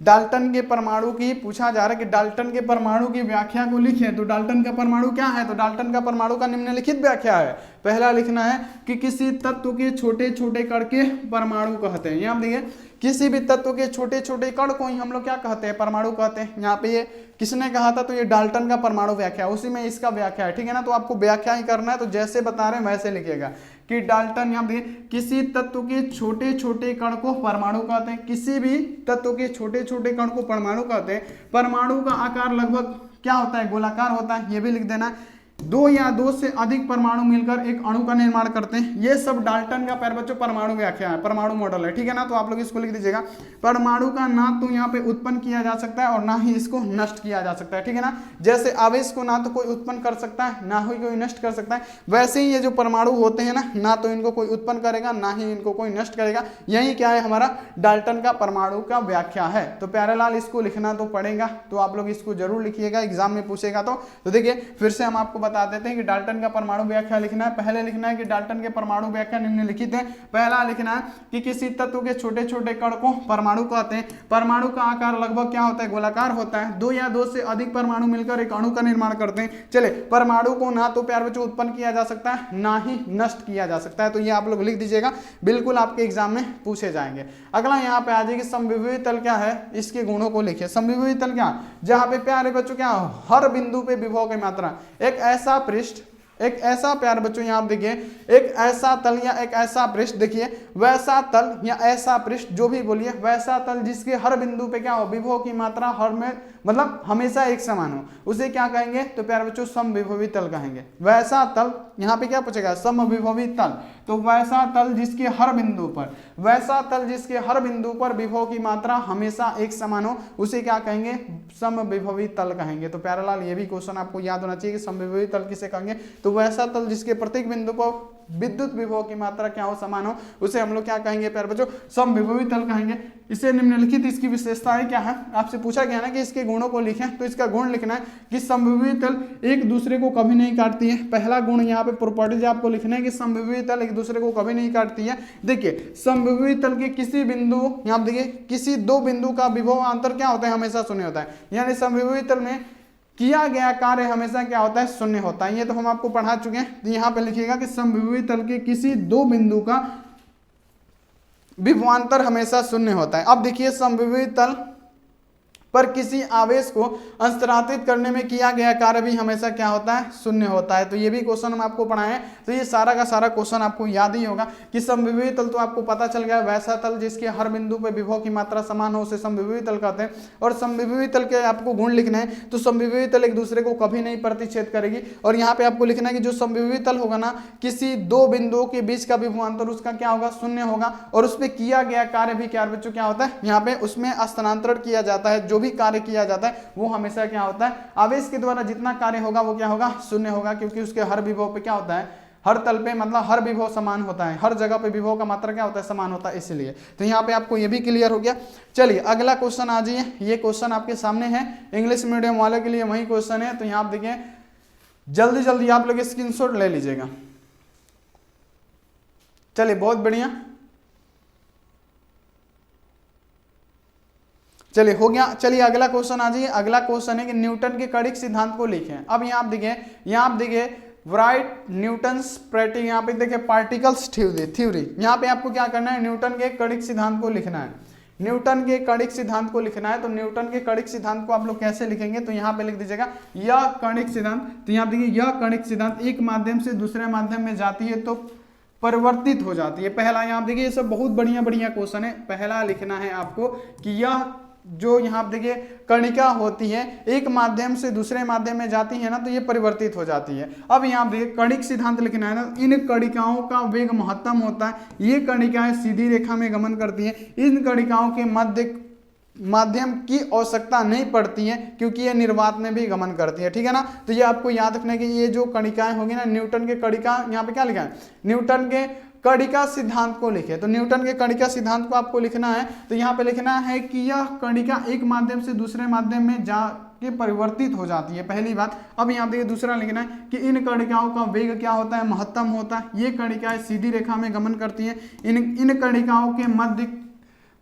डाल्टन के परमाणु की पूछा जा रहा है कि डाल्टन के परमाणु की व्याख्या को लिखें। तो डाल्टन का परमाणु क्या है, तो डाल्टन का परमाणु का निम्नलिखित व्याख्या है। पहला लिखना है कि किसी तत्व के छोटे छोटे कण के परमाणु कहते हैं। यहाँ देखिए किसी भी तत्व के छोटे छोटे कण को ही हम लोग क्या कहते हैं, परमाणु कहते हैं। यहाँ पे ये किसने कहा था, तो ये डाल्टन का परमाणु व्याख्या, उसी में इसका व्याख्या है, ठीक है ना। तो आपको व्याख्या ही करना है, तो जैसे बता रहे हैं वैसे लिखिएगा कि डाल्टन यहाँ पे किसी तत्व के छोटे छोटे कण को परमाणु कहते हैं। किसी भी तत्व के छोटे छोटे कण को परमाणु कहते हैं। परमाणु का आकार लगभग क्या होता है, गोलाकार होता है, ये भी लिख देना। दो या दो से अधिक परमाणु मिलकर एक अणु का निर्माण करते हैं। ये सब डाल्टन का प्यारे बच्चों परमाणु व्याख्या है, परमाणु मॉडल है, ठीक है ना। तो आप लोग इसको लिख दीजिएगा। परमाणु का ना तो यहाँ पे उत्पन्न किया जा सकता है और ना ही इसको नष्ट किया जा सकता है, ठीक है ना। जैसे आवेश को ना तो कोई उत्पन्न कर सकता है, ना ही कोई नष्ट कर सकता है, वैसे ही ये जो परमाणु होते हैं ना तो इनको कोई उत्पन्न करेगा, ना ही इनको कोई नष्ट करेगा। यही क्या है, हमारा डाल्टन का परमाणु का व्याख्या है। तो प्यारेलाल इसको लिखना तो पड़ेगा, तो आप लोग इसको जरूर लिखिएगा, एग्जाम में पूछेगा तो देखिए फिर से हम आपको बता देते हैं कि डाल्टन का परमाणु व्याख्या लिखना है। पहले लिखना है कि डाल्टन के परमाणु व्याख्या निम्नलिखित है। पहला लिखना है कि किसी तत्व के छोटे छोटे कण को परमाणु कहते हैं। परमाणु का आकार लगभग क्या होता है, गोलाकार होता है। दो या दो से अधिक परमाणु मिलकर एक अणु का निर्माण करते हैं। चले, परमाणु को ना तो प्यारे बच्चों उत्पन्न किया जा सकता है, ना ही नष्ट किया जा सकता है। तो ये आप लोग लिख दीजिएगा, बिल्कुल आपके एग्जाम में पूछे जाएंगे। अगला यहाँ पे आ जाएगी समविभवी तल क्या है, इसके गुणों को लिखिए। समविभवी तल क्या, जहां पे प्यारे बच्चों क्या हर बिंदु पे विभव की मात्रा, एक ऐसा पृष्ठ, एक ऐसा प्यारे बच्चों यहाँ आप देखिए, एक ऐसा तल या एक ऐसा पृष्ठ, देखिए वैसा तल या ऐसा पृष्ठ, जो भी बोलिए, वैसा तल जिसके हर बिंदु पे क्या हो, विभव की मात्रा हर में मतलब हमेशा एक समान हो, उसे क्या कहेंगे, तो प्यारे बच्चों समविभवी तल कहेंगे। वैसा तल, यहाँ पे क्या पूछेगा, समविभवी तल। तो वैसा तल जिसके हर बिंदु पर, वैसा तल जिसके हर बिंदु पर विभव की मात्रा हमेशा एक समान हो उसे क्या कहेंगे, समविभवी तल कहेंगे। तो प्यारे लाल ये भी क्वेश्चन आपको याद होना चाहिए कि समविभवी तल किसे कहेंगे, तो वैसा तल जिसके प्रत्येक बिंदु पर विद्युत विभव की मात्रा क्या हो, समान हो, उसे हम लोग क्या कहेंगे प्यारे बच्चों, समविभवी तल कहेंगे। इसे निम्नलिखित इसकी विशेषताएं क्या है, आपसे पूछा गया ना कि इसके गुणों को लिखें, तो इसका गुण लिखना है कि समविभवी तल एक दूसरे को कभी नहीं काटती है। पहला गुण यहाँ पे प्रॉपर्टीज आपको लिखना है कि समविभवी तल एक दूसरे को कभी नहीं काटती है। देखिए समविभवी तल के किसी बिंदु, यहाँ देखिए किसी दो बिंदु का विभव अंतर क्या होता है, हमेशा शून्य होता है। यानी समविभवी तल में किया गया कार्य हमेशा क्या होता है, शून्य होता है। ये तो हम आपको पढ़ा चुके हैं। तो यहाँ पे लिखिएगा कि समविभवी तल के किसी दो बिंदु का विभवांतर हमेशा शून्य होता है। अब देखिए समविभवी तल पर किसी आवेश को अंतरातित करने में किया गया कार्य भी हमेशा क्या होता है, शून्य होता है। तो ये भी क्वेश्चन हम आपको पढ़ाए हैं, तो ये सारा का सारा क्वेश्चन आपको याद ही होगा कि समविभवी तल तो आपको पता चल गया, वैसा तल जिसके हर बिंदु पर विभव की मात्रा समान हो उसे समविभवी तल कहते हैं। और समविभवी तल के आपको गुण लिखना है, तो समविभवी तल एक दूसरे को कभी नहीं प्रतिच्छेद करेगी। और यहाँ पे आपको लिखना है कि जो समविभवी तल होगा ना, किसी दो बिंदुओं के बीच का विभवांतर उसका क्या होगा, शून्य होगा। और उसमें किया गया कार्य भी क्या बच्चों क्या होता है, यहाँ पे उसमें स्थानांतरण किया जाता है, जो भी कार्य किया जाता है वो हमेशा क्या होता है, आवेश के द्वारा जितना कार्य होगा वो क्या होगा, शून्य होगा, क्योंकि उसके हर विभव पे क्या होता है, हर तल पे मतलब हर विभव समान होता है, हर जगह पे विभव का मात्रा क्या होता है, समान होता है, इसलिए। तो यहाँ पे आपको ये भी क्लियर हो गया। चलिए अगला क्वेश्चन आ जाइए, ये क्वेश्चन आपके सामने है, इंग्लिश मीडियम वाले के लिए वही क्वेश्चन है। तो यहाँ आप देखिए जल्दी जल्दी आप लोग स्क्रीनशॉट ले लीजिएगा। चलिए बहुत बढ़िया, चलिए हो गया। चलिए अगला क्वेश्चन आ जाइए। अगला क्वेश्चन है कि न्यूटन के कड़िक सिद्धांत को लिखें। अब यहाँ आप देखिए राइट न्यूटन्स प्रैक्टिस, यहाँ पे देखिए पार्टिकल्स थ्योरी, यहाँ पे आपको क्या करना है, न्यूटन के कड़िक सिद्धांत को लिखना है। न्यूटन के कड़िक सिद्धांत को लिखना है। तो न्यूटन के कड़िक सिद्धांत को आप लोग कैसे लिखेंगे, तो यहाँ पे लिख दीजिएगा यह कणिक सिद्धांत। तो यहाँ देखिए यह कणिक सिद्धांत एक माध्यम से दूसरे माध्यम में जाती है तो परिवर्तित हो जाती है। पहला यहाँ देखिए ये सब बहुत बढ़िया बढ़िया क्वेश्चन है। पहला लिखना है आपको कि यह जो यहाँ आप देखिए कणिका होती है एक माध्यम से दूसरे माध्यम में जाती है ना, तो ये परिवर्तित हो जाती है। अब यहाँ देखिए कणिक सिद्धांत लिखना है ना, इन कणिकाओं का वेग महत्तम होता है, ये कणिकाएं सीधी रेखा में गमन करती हैं, इन कणिकाओं के माध्यम की आवश्यकता नहीं पड़ती है क्योंकि ये निर्वात में भी गमन करती है, ठीक है ना। तो ये आपको याद रखना है कि ये जो कणिकाएं होगी ना, न्यूटन के कणिका, यहाँ पे क्या लिखा है, न्यूटन के कणिका सिद्धांत को लिखे। तो न्यूटन के कणिका सिद्धांत को आपको लिखना है। तो यहाँ पे लिखना है कि यह कणिका एक माध्यम से दूसरे माध्यम में जाके परिवर्तित हो जाती है, पहली बात। अब यहाँ देखिए दूसरा लिखना है कि इन कणिकाओं का वेग क्या होता है, महत्तम होता है, ये कणिकाएं सीधी रेखा में गमन करती है, इन कणिकाओं के मध्य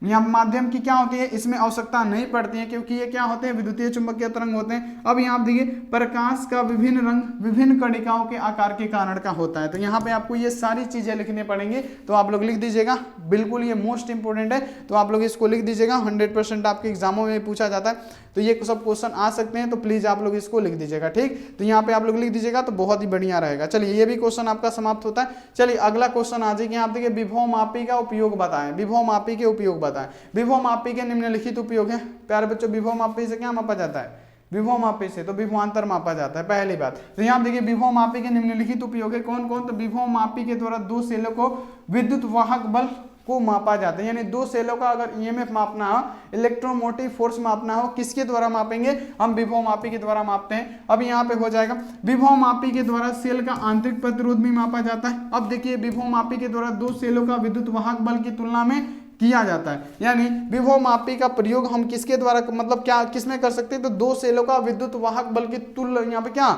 या माध्यम की क्या होती है, इसमें आवश्यकता नहीं पड़ती है क्योंकि ये क्या होते हैं, विद्युतीय चुंबकीय तरंग होते हैं। अब यहाँ देखिए प्रकाश का विभिन्न रंग विभिन्न कणिकाओं के आकार के कारण का होता है। तो यहाँ पे आपको ये सारी चीजें लिखने पड़ेंगी, तो आप लोग लिख दीजिएगा, बिल्कुल ये मोस्ट इंपोर्टेंट है, तो आप लोग इसको लिख दीजिएगा। 100% आपके एग्जामों में पूछा जाता है, तो ये सब क्वेश्चन आ सकते हैं, तो प्लीज आप लोग इसको लिख दीजिएगा, ठीक। तो यहाँ पे आप लोग लिख दीजिएगा तो बहुत ही बढ़िया रहेगा। चलिए ये भी क्वेश्चन आपका समाप्त होता है। चलिए अगला क्वेश्चन आ जाएगा, आप देखिए विभव मापी का उपयोग बताएं, विभव मापी के उपयोग बताएं। विभव मापी के निम्नलिखित उपयोग है। प्यारे बच्चों विभव मापी से क्या मापा जाता है, विभव मापी से तो विभवांतर मापा जाता है, पहली बात। तो यहाँ देखिए विभव मापी के निम्नलिखित उपयोग है, कौन कौन, तो विभव मापी के द्वारा दो सेलों को विद्युत वाहक बल को मापा जाता है, यानी दो सेलों का अगर ईएमएफ मापना हो, इलेक्ट्रोमोटिव फोर्स मापना हो, किसके द्वारा मापेंगे, हम विभव मापी के द्वारा मापते हैं। अब यहाँ पे हो जाएगा विभव मापी के द्वारा सेल का आंतरिक प्रतिरोध भी मापा जाता है। अब देखिए विभव मापी के द्वारा दो सेलों का विद्युत वाहक बल की तुलना में किया जाता है, यानी विभव मापी का प्रयोग हम किसके द्वारा मतलब क्या किसमें कर सकते हैं, तो दो सेलों का विद्युत वाहक बल की यहाँ पे क्या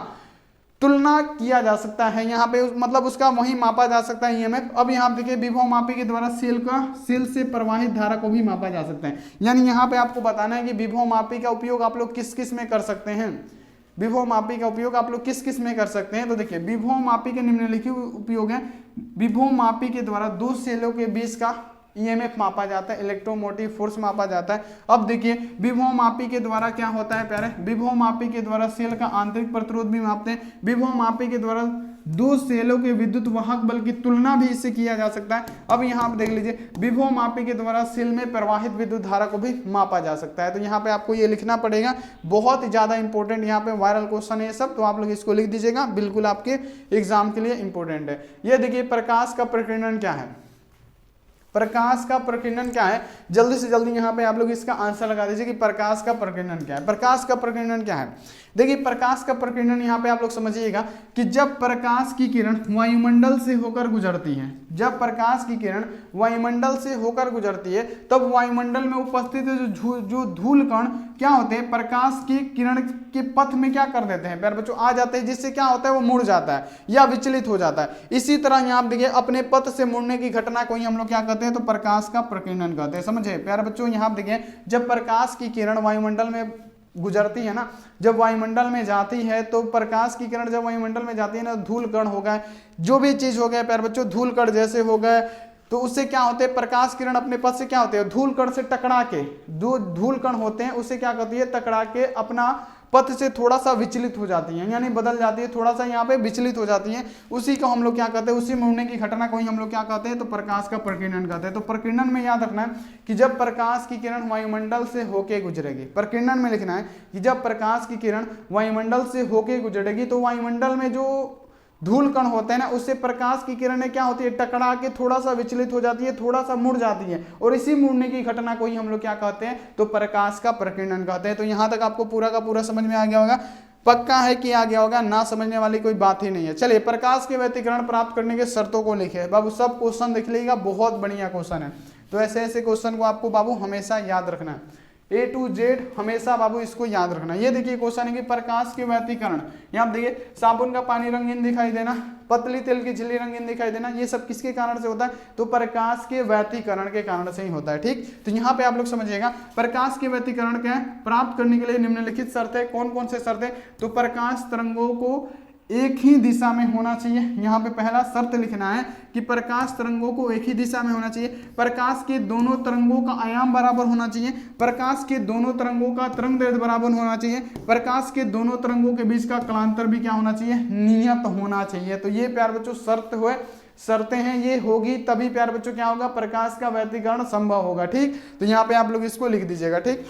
तुलना किया जा सकता है, यहाँ पे मतलब उसका वही मापा जा सकता है ईएमएफ। अब यहाँ देखिए विभव मापी के द्वारा सेल से प्रवाहित धारा को भी मापा जा सकता है, यानी यहाँ पे आपको बताना है कि विभव मापी का उपयोग आप लोग किस किस में कर सकते हैं, विभव मापी का उपयोग आप लोग किस किस में कर सकते हैं। तो देखिए विभव मापी के निम्नलिखित उपयोग है, विभव मापी के द्वारा दो सेलों के बीच का ईएमएफ मापा जाता है, इलेक्ट्रोमोटिव फोर्स मापा जाता है। अब देखिए विभव मापी के द्वारा क्या होता है प्यारे, विभव मापी के द्वारा सेल का आंतरिक प्रतिरोध भी मापते हैं, विभव मापी के द्वारा दो सेलों के विद्युत वाहक बल की तुलना भी इससे किया जा सकता है। अब यहाँ पे देख लीजिए, विभव मापी के द्वारा सेल में प्रवाहित विद्युत धारा को भी मापा जा सकता है। तो यहाँ पे आपको ये लिखना पड़ेगा, बहुत ही ज्यादा इंपॉर्टेंट यहाँ पे वायरल क्वेश्चन है ये सब, तो आप लोग इसको लिख दीजिएगा, बिल्कुल आपके एग्जाम के लिए इंपॉर्टेंट है। ये देखिए प्रकाश का प्रकीर्णन क्या है, प्रकाश का प्रकीर्णन क्या है, जल्दी से जल्दी यहाँ पे आप लोग इसका आंसर लगा दीजिए कि प्रकाश का प्रकीर्णन क्या है। प्रकाश का प्रकीर्णन क्या है, देखिए प्रकाश का प्रकीर्णन यहाँ पे आप लोग समझिएगा कि जब प्रकाश की किरण वायुमंडल से होकर गुजरती है, जब प्रकाश की किरण वायुमंडल से होकर गुजरती है, तब वायुमंडल में उपस्थित जो धूल कण क्या होते हैं, प्रकाश की किरण के पथ में क्या कर देते हैं प्यारे बच्चों, आ जाते हैं, जिससे क्या होता है वो मुड़ जाता है या विचलित हो जाता है। इसी तरह यहाँ आप देखिए अपने पथ से मुड़ने की घटना को ही हम लोग क्या कहते हैं, तो प्रकाश का प्रकीर्णन कहते हैं। समझे प्यारे बच्चों, यहाँ देखिए जब प्रकाश की किरण वायुमंडल में गुजरती है ना, जब वायुमंडल में जाती है, तो प्रकाश की किरण जब वायुमंडल में जाती है ना, धूल कण हो गए, जो भी चीज हो गए प्यारे बच्चों, धूल कण जैसे हो गए, तो उससे क्या होते हैं, प्रकाश किरण अपने पथ से क्या होते हैं, धूल कण से टकरा के, जो धूल कण होते हैं उससे क्या करती है, टकरा के अपना पथ से थोड़ा सा विचलित हो जाती हैं, यानी बदल जाती है, थोड़ा सा यहाँ पे विचलित हो जाती हैं। उसी को हम लोग क्या कहते हैं, उसी मुड़ने की घटना को ही हम लोग क्या कहते हैं, तो प्रकाश का प्रकीर्णन कहते हैं। तो प्रकीर्णन में याद रखना है कि जब प्रकाश की किरण वायुमंडल से होके गुजरेगी, प्रकीर्णन में लिखना है कि जब प्रकाश की किरण वायुमंडल से होके गुजरेगी, तो वायुमंडल में जो धूल कण होते हैं ना, उससे प्रकाश की किरणें क्या होती है, टकरा के थोड़ा सा विचलित हो जाती है, थोड़ा सा मुड़ जाती है, और इसी मुड़ने की घटना को ही हम लोग क्या कहते हैं, तो प्रकाश का प्रकीर्णन कहते हैं। तो यहां तक आपको पूरा का पूरा समझ में आ गया होगा, पक्का है कि आ गया होगा, ना समझने वाली कोई बात ही नहीं है। चलिए प्रकाश के व्यतिकरण प्राप्त करने के शर्तों को लिखे बाबू, सब क्वेश्चन देख लीजिएगा, बहुत बढ़िया क्वेश्चन है। तो ऐसे ऐसे क्वेश्चन को आपको बाबू हमेशा याद रखना है, A to Z हमेशा बाबू इसको याद रखना। ये देखिए क्वेश्चन है कि प्रकाश के व्यतिकरण, यहाँ देखिए साबुन का पानी रंगीन दिखाई देना, पतली तेल की झिल्ली रंगीन दिखाई देना, ये सब किसके कारण से होता है, तो प्रकाश के व्यतिकरण के कारण से ही होता है। ठीक, तो यहाँ पे आप लोग समझिएगा प्रकाश के व्यतिकरण क्या है, प्राप्त करने के लिए निम्नलिखित शर्त है। कौन कौन से शर्त है, तो प्रकाश तरंगों को एक ही दिशा में होना चाहिए। यहाँ पे पहला शर्त लिखना है कि प्रकाश तरंगों को एक ही दिशा में होना चाहिए, प्रकाश के दोनों तरंगों का आयाम बराबर होना चाहिए, प्रकाश के दोनों तरंगों का तरंग दैर्ध्य बराबर होना चाहिए, प्रकाश के दोनों तरंगों के बीच का कालांतर भी क्या होना चाहिए, नियत होना चाहिए। तो ये प्यार बच्चों शर्त हुए, शर्तें हैं, ये होगी तभी प्यार बच्चों क्या होगा, प्रकाश का व्यतिकरण संभव होगा। ठीक, तो यहाँ पे आप लोग इसको लिख दीजिएगा। ठीक,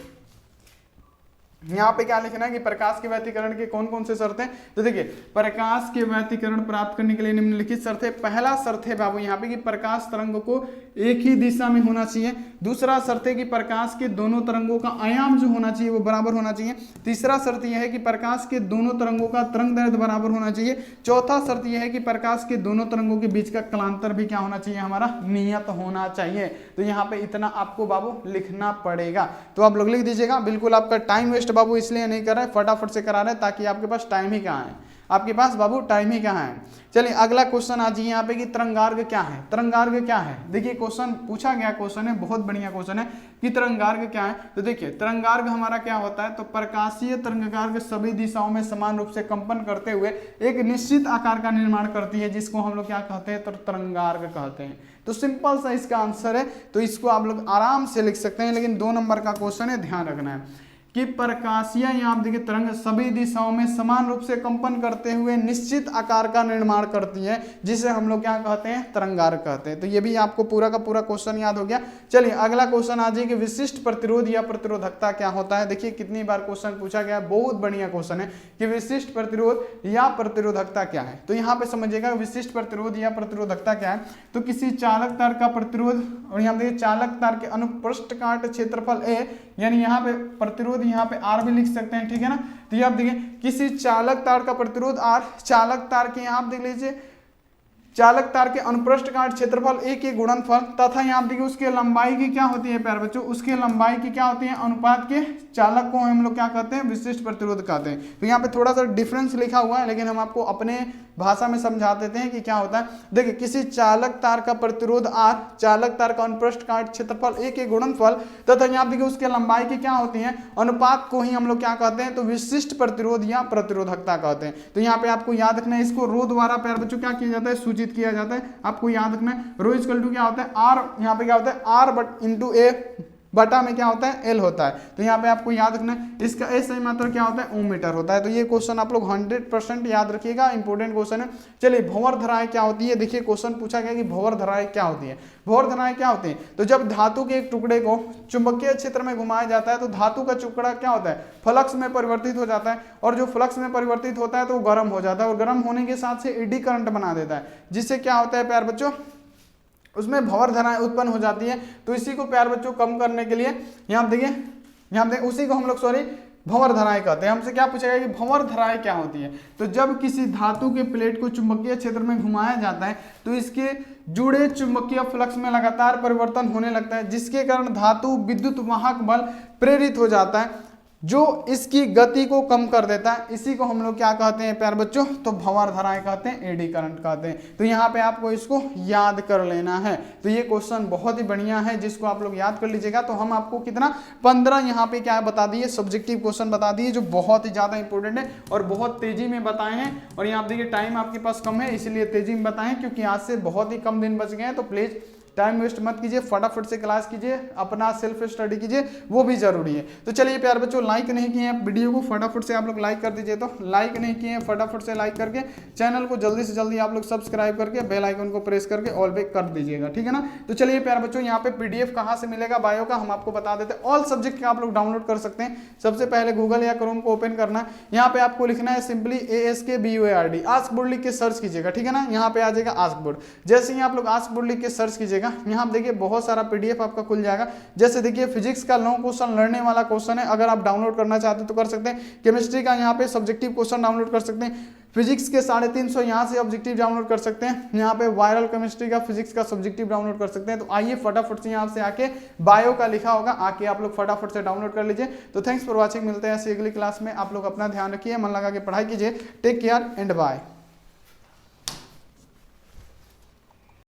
यहाँ पे क्या लिखना है कि प्रकाश के व्यतिकरण के कौन कौन से शर्त हैं, तो देखिए प्रकाश के व्यतिकरण प्राप्त करने के लिए निम्नलिखित शर्त है। पहला शर्त है बाबू यहाँ पे कि प्रकाश तरंगों को एक ही दिशा में होना चाहिए। दूसरा शर्त है कि प्रकाश के दोनों तरंगों का आयाम जो होना चाहिए वो बराबर होना चाहिए। तीसरा शर्त यह है कि प्रकाश के दोनों तरंगों का तरंग दैर्ध्य बराबर होना चाहिए। चौथा शर्त यह है कि प्रकाश के दोनों तरंगों के बीच का कालांतर भी क्या होना चाहिए, हमारा नियत होना चाहिए। तो यहाँ पे इतना आपको बाबू लिखना पड़ेगा, तो आप लोग लिख दीजिएगा। बिल्कुल आपका टाइम वेस्ट बाबू इसलिए नहीं कर रहे, फटाफट से करा रहे ताकि आपके पास टाइम ही कहाँ है, आपके पास बाबू टाइम ही कहाँ है। चलिए अगला क्वेश्चन आ जाइए यहाँ पे कि तरंगार्घ क्या है। तरंगार्घ क्या है, देखिए क्वेश्चन पूछा गया क्वेश्चन है, बहुत बढ़िया क्वेश्चन है कि तरंगार्घ क्या है। तो देखिए तरंगार्घ हमारा क्या होता है, तो प्रकाशीय तरंगार्घ सभी दिशाओं में समान रूप से कंपन करते हुए एक निश्चित आकार का निर्माण करती है, जिसको हम लोग क्या कहते हैं, तो तरंगार्घ कहते हैं। तो सिंपल सा इसका आंसर है, तो इसको आप लोग आराम से लिख सकते हैं, लेकिन 2 नंबर का क्वेश्चन है, ध्यान रखना है कि प्रकाशीय यहाँ आप देखिए तरंग सभी दिशाओं में समान रूप से कंपन करते हुए निश्चित आकार का निर्माण करती है, जिसे हम लोग क्या कहते हैं, तरंगार्घ कहते हैं। तो ये भी आपको पूरा का पूरा क्वेश्चन याद हो गया। चलिए अगला क्वेश्चन आ जाइए कि विशिष्ट प्रतिरोध या प्रतिरोधकता क्या होता है। देखिए कितनी बार क्वेश्चन पूछा गया, बहुत बढ़िया क्वेश्चन है कि विशिष्ट प्रतिरोध या प्रतिरोधकता क्या है। तो यहाँ पे समझिएगा विशिष्ट प्रतिरोध या प्रतिरोधकता क्या है, तो किसी चालक तार का प्रतिरोध, और यहाँ देखिए चालक तार के अनुप्रस्थ काट क्षेत्रफल A, यानी यहाँ पे प्रतिरोध यहाँ पे R भी लिख सकते हैं, ठीक है ना। तो ये आप देखिए किसी चालक तार का प्रतिरोध R, चालक तार के यहाँ आप देख लीजिए चालक तार के अनुप्रस्थ काट क्षेत्रफल A के गुणनफल तथा यहाँ आप देखिए उसके लंबाई की क्या होती है प्यारे बच्चों, उसके लंबाई की क्या होती है, अनुपात के चालक को हम लोग क्या कहते हैं, विशिष्ट प्रतिरोध कहते हैं। तो यहाँ पे थोड़ा सा डिफरेंस लिखा हुआ है, लेकिन हम आपको अपने भाषा में समझा देते हैं कि क्या होता है। देखिए किसी चालक तार का प्रतिरोध R, चालक तार का अनुप्रस्थ काट क्षेत्रफल A के गुणनफल तथा यहाँ देखिए उसके लंबाई की क्या होती है, अनुपात को ही हम लोग क्या कहते हैं, तो विशिष्ट प्रतिरोध या प्रतिरोधकता कहते हैं। तो यहाँ पे आपको याद रखना है, इसको रो द्वारा प्यारे बच्चों क्या किया जाता है, सूचित किया जाता है। आपको याद रखना है रो इक्वल टू क्या होता है, R, यहाँ पे क्या होता है R बट इंटू A बटा में क्या होता है, एल होता है। तो यहाँ पे आपको याद रखना है इसका एस आई मात्रा क्या होता है, ओम मीटर होता है। तो ये क्वेश्चन आप लोग 100% याद रखिएगा, इंपॉर्टेंट क्वेश्चन है। चलिए भंवर धाराएं क्या होती है, देखिए क्वेश्चन पूछा गया कि भंवर धाराएं क्या होती है। भंवर धाराएं क्या होती है, तो जब धातु के एक टुकड़े को चुंबकीय क्षेत्र में घुमाया जाता है तो धातु का टुकड़ा क्या होता है, फ्लक्स में परिवर्तित हो जाता है, और जो फ्लक्स में परिवर्तित होता है तो वो गर्म हो जाता है, और गर्म होने के साथ से एडी करंट बना देता है, जिससे क्या होता है प्यार बच्चों, उसमें भंवर धाराएं उत्पन्न हो जाती है। तो इसी को प्यार बच्चों कम करने के लिए यहाँ देखिए, यहाँ देखिए उसी को हम लोग भंवर धाराएं कहते हैं। हमसे क्या पूछा गया कि भंवर धाराएं क्या होती है, तो जब किसी धातु के प्लेट को चुंबकीय क्षेत्र में घुमाया जाता है तो इसके जुड़े चुंबकीय फ्लक्स में लगातार परिवर्तन होने लगता है, जिसके कारण धातु विद्युत वाहक बल प्रेरित हो जाता है जो इसकी गति को कम कर देता है। इसी को हम लोग क्या कहते हैं प्यार बच्चों, तो भंवर धाराएं कहते हैं, एडी करंट कहते हैं। तो यहाँ पे आपको इसको याद कर लेना है। तो ये क्वेश्चन बहुत ही बढ़िया है, जिसको आप लोग याद कर लीजिएगा। तो हम आपको कितना 15 यहाँ पे क्या बता दिए, सब्जेक्टिव क्वेश्चन बता दिए, जो बहुत ही ज्यादा इंपॉर्टेंट है और बहुत तेजी में बताए हैं। और यहाँ देखिए टाइम आपके पास कम है, इसलिए तेजी में बताएं, क्योंकि आज से बहुत ही कम दिन बच गए हैं। तो प्लीज टाइम वेस्ट मत कीजिए, फटाफट से क्लास कीजिए, अपना सेल्फ स्टडी कीजिए, वो भी जरूरी है। तो चलिए प्यार बच्चों, लाइक नहीं किए हैं वीडियो को फटाफट से आप लोग लाइक कर दीजिए। तो लाइक नहीं किए हैं फटाफट से लाइक करके चैनल को जल्दी से जल्दी आप लोग सब्सक्राइब करके बेल आइकन को प्रेस करके ऑल पे कर दीजिएगा, ठीक है ना। तो चलिए प्यार बच्चों, यहाँ पे पीडीएफ कहाँ से मिलेगा बायो का हम आपको बता देते हैं। ऑल सब्जेक्ट का आप लोग डाउनलोड कर सकते हैं। सबसे पहले गूगल या क्रोम को ओपन करना है, यहाँ पे आपको लिखना है सिंपली ASKBUARD, आस्क बोर्ड लिख के सर्च कीजिएगा, ठीक है ना। यहाँ पे आ जाएगा आस्क बोर्ड। जैसे ही आप लोग आस्क बोर्ड लिख के सर्च कीजिएगा, यहाँ देखिए बहुत सारा पीडीएफ आपका खुल जाएगा। जैसे देखिए फिजिक्स का लॉन्ग क्वेश्चन लर्निंग वाला क्वेश्चन है, अगर आप डाउनलोड करना चाहते हैं तो कर सकते हैं। केमिस्ट्री का यहाँ पे सब्जेक्टिव क्वेश्चन डाउनलोड कर सकते हैं। फिजिक्स के 350 यहाँ से ऑब्जेक्टिव डाउनलोड कर सकते हैं। यहाँ पे वायरल केमिस्ट्री का फिजिक्स का सब्जेक्टिव डाउनलोड कर सकते हैं। तो आइए फटाफट से यहाँ से आके बायो का लिखा होगा, आके आप लोग फटाफट से डाउनलोड कर लीजिए। तो थैंक्स फॉर वॉचिंग, मिलते हैं ऐसी अगली क्लास में। आप लोग अपना ध्यान रखिए, मन लगा के पढ़ाई कीजिए। Take care and bye.